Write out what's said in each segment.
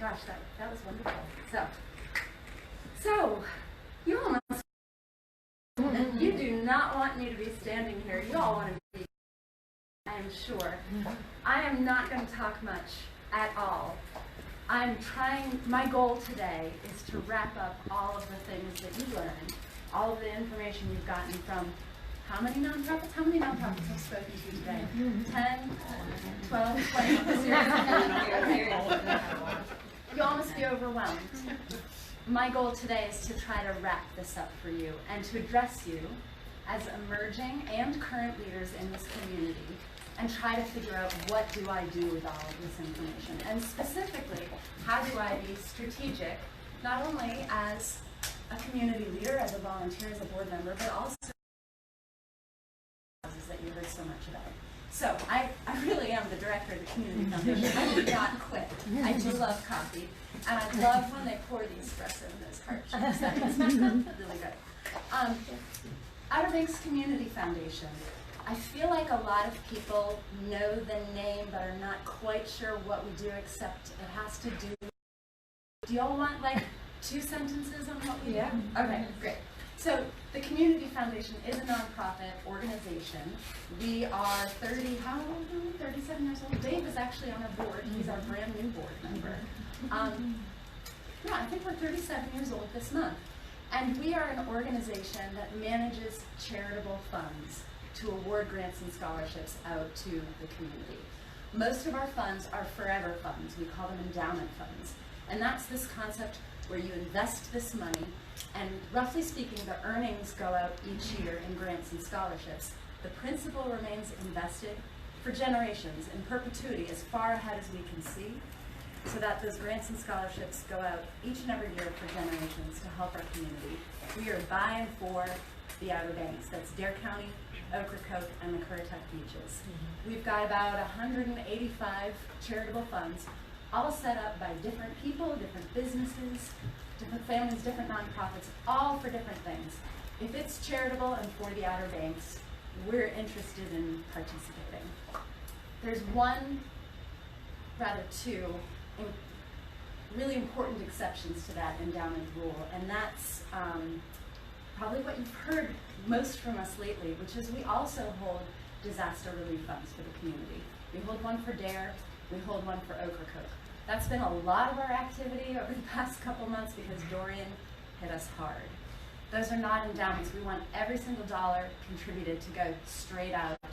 Gosh, that was wonderful. So you all must, you do not want me to be standing here. You all want to be, I am sure. I am not going to talk much at all. My goal today is to wrap up all of the things that you learned, all of the information you've gotten from how many nonprofits? How many nonprofits have spoken to you today? 10, 12, 20? You all must be overwhelmed. My goal today is to try to wrap this up for you and to address you as emerging and current leaders in this community and try to figure out what do I do with all of this information. And specifically, how do I be strategic, not only as a community leader, as a volunteer, as a board member, but also that you heard so much about. So I really am the director of the Community Foundation. I did not quit. I do love coffee, and I love when they pour the espresso in those heart shapes. That is really good. Outer Banks Community Foundation. I feel like a lot of people know the name but are not quite sure what we do, except it has to do y'all want like 2 sentences on what we do? Okay, great. So the Community Foundation is a nonprofit organization. We are 37 years old. Dave is actually on our board. He's our brand new board member. Yeah, I think we're 37 years old this month. And we are an organization that manages charitable funds to award grants and scholarships out to the community. Most of our funds are forever funds. We call them endowment funds. And that's this concept where you invest this money, and roughly speaking, the earnings go out each year in grants and scholarships. The principal remains invested for generations in perpetuity, as far ahead as we can see, so that those grants and scholarships go out each and every year for generations to help our community. We are by and for the Outer Banks. That's Dare County, Ocracoke, and the Currituck Beaches. We've got about 185 charitable funds, all set up by different people, different businesses, different families, different nonprofits, all for different things. If it's charitable and for the Outer Banks, we're interested in participating. There's two really important exceptions to that endowment rule, and that's probably what you've heard most from us lately, which is we also hold disaster relief funds for the community. We hold one for Dare, we hold one for Ocracoke. That's been a lot of our activity over the past couple months because Dorian hit us hard. Those are not endowments. We want every single dollar contributed to go straight out to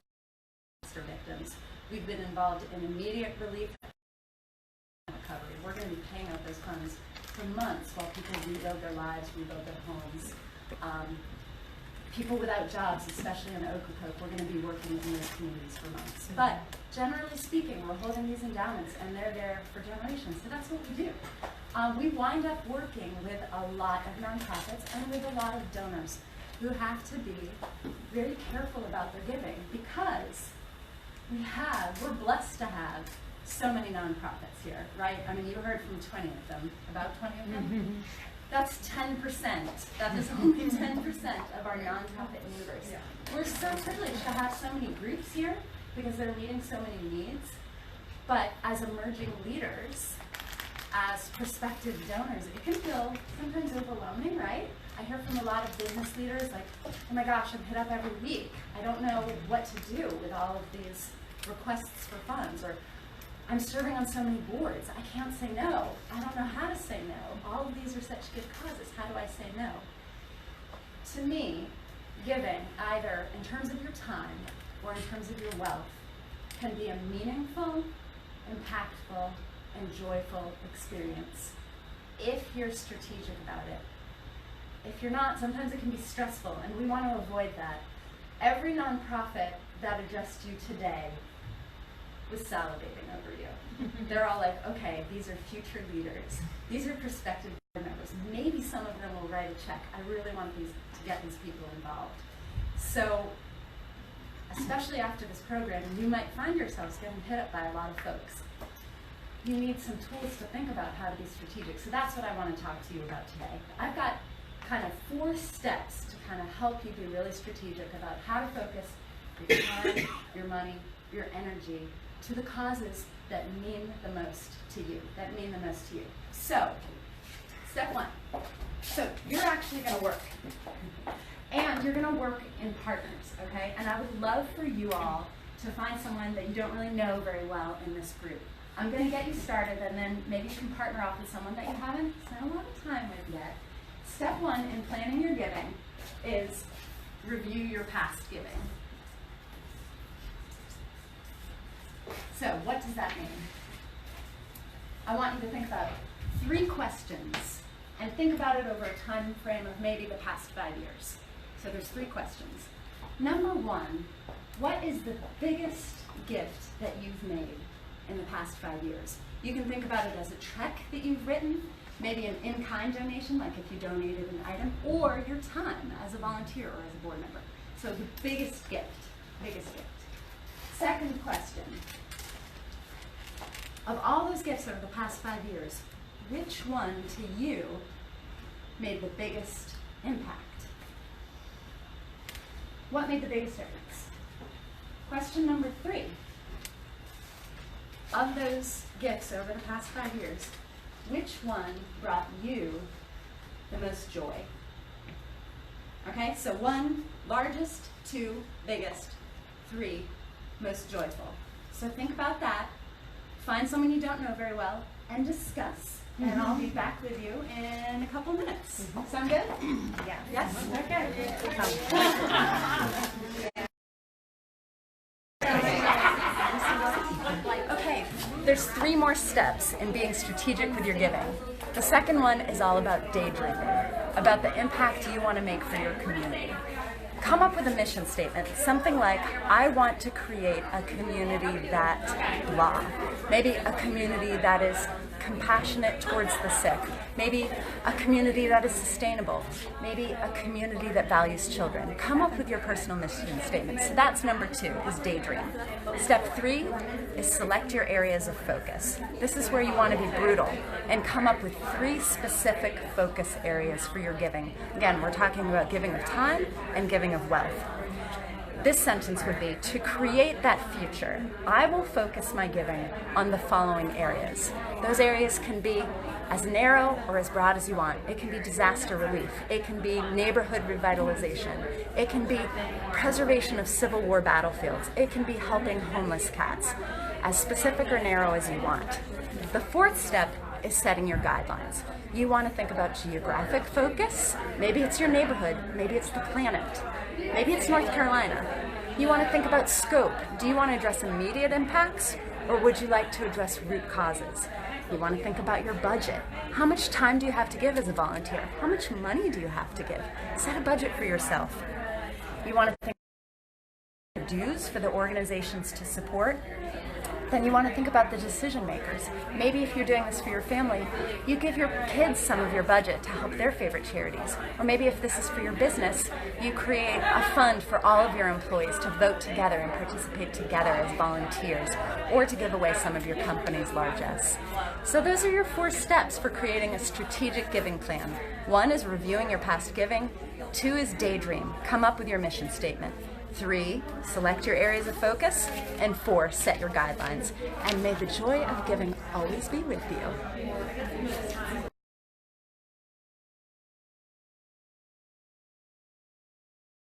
disaster victims. We've been involved in immediate relief and recovery. We're going to be paying out those funds for months while people rebuild their lives, rebuild their homes. People without jobs, especially in Ocracoke, we're going to be working in those communities for months. But generally speaking, we're holding these endowments, and they're there for generations. So that's what we do. We wind up working with a lot of nonprofits and with a lot of donors who have to be very careful about their giving because we're blessed to have so many nonprofits here, right? I mean, you heard from 20 of them, about 20 of them. That's 10%. That is only 10% of our nonprofit universe. We're so privileged to have so many groups here because they're meeting so many needs. But as emerging leaders, as prospective donors, it can feel sometimes overwhelming, right? I hear from a lot of business leaders like, oh my gosh, I'm hit up every week. I don't know what to do with all of these requests for funds, or I'm serving on so many boards, I can't say no. I don't know how to say no. All of these are such good causes. How do I say no? To me, giving, either in terms of your time or in terms of your wealth, can be a meaningful, impactful, and joyful experience if you're strategic about it. If you're not, sometimes it can be stressful, and we want to avoid that. Every nonprofit that addressed you today was salivating over you. They're all like, okay, these are future leaders. These are prospective board members. Maybe some of them will write a check. I really want to get these people involved. So, especially after this program, you might find yourselves getting hit up by a lot of folks. You need some tools to think about how to be strategic. So that's what I want to talk to you about today. I've got kind of 4 steps to kind of help you be really strategic about how to focus your time, your money, your energy to the causes that mean the most to you, So, step one. So, you're actually going to work. And you're going to work in partners, okay? And I would love for you all to find someone that you don't really know very well in this group. I'm going to get you started, and then maybe you can partner off with someone that you haven't spent a lot of time with yet. Step one in planning your giving is review your past giving. So what does that mean? I want you to think about 3 questions and think about it over a time frame of maybe the past 5 years. So there's 3 questions. Number 1, what is the biggest gift that you've made in the past 5 years? You can think about it as a check that you've written, maybe an in-kind donation, like if you donated an item, or your time as a volunteer or as a board member. So the biggest gift. Second question, of all those gifts over the past 5 years, which one to you made the biggest impact? What made the biggest difference? Question number 3, of those gifts over the past 5 years, which one brought you the most joy? Okay, so 1, largest, 2, biggest, 3, most joyful. So think about that. Find someone you don't know very well and discuss. And I'll be back with you in a couple minutes. Sound good? Yeah. Yes? Okay. Okay, there's 3 more steps in being strategic with your giving. The second one is all about daydreaming, about the impact you want to make for your community. Come up with a mission statement, something like, I want to create a community that blah. Maybe a community that is compassionate towards the sick. Maybe a community that is sustainable. Maybe a community that values children. Come up with your personal mission statement. So that's number 2, is daydream. Step 3 is select your areas of focus. This is where you want to be brutal and come up with 3 specific focus areas for your giving. Again, we're talking about giving of time and giving of wealth. This sentence would be, to create that future, I will focus my giving on the following areas. Those areas can be as narrow or as broad as you want. It can be disaster relief. It can be neighborhood revitalization. It can be preservation of Civil War battlefields. It can be helping homeless cats. As specific or narrow as you want. The 4th step is setting your guidelines. You want to think about geographic focus. Maybe it's your neighborhood. Maybe it's the planet. Maybe it's North Carolina. You want to think about scope. Do you want to address immediate impacts, or would you like to address root causes? You want to think about your budget. How much time do you have to give as a volunteer? How much money do you have to give? Set a budget for yourself. You want to think about dues for the organizations to support. Then you want to think about the decision makers. Maybe if you're doing this for your family, you give your kids some of your budget to help their favorite charities. Or maybe if this is for your business, you create a fund for all of your employees to vote together and participate together as volunteers, or to give away some of your company's largesse. So those are your 4 steps for creating a strategic giving plan. 1 is reviewing your past giving. 2 is daydream. Come up with your mission statement. 3, select your areas of focus. And 4, set your guidelines. And may the joy of giving always be with you.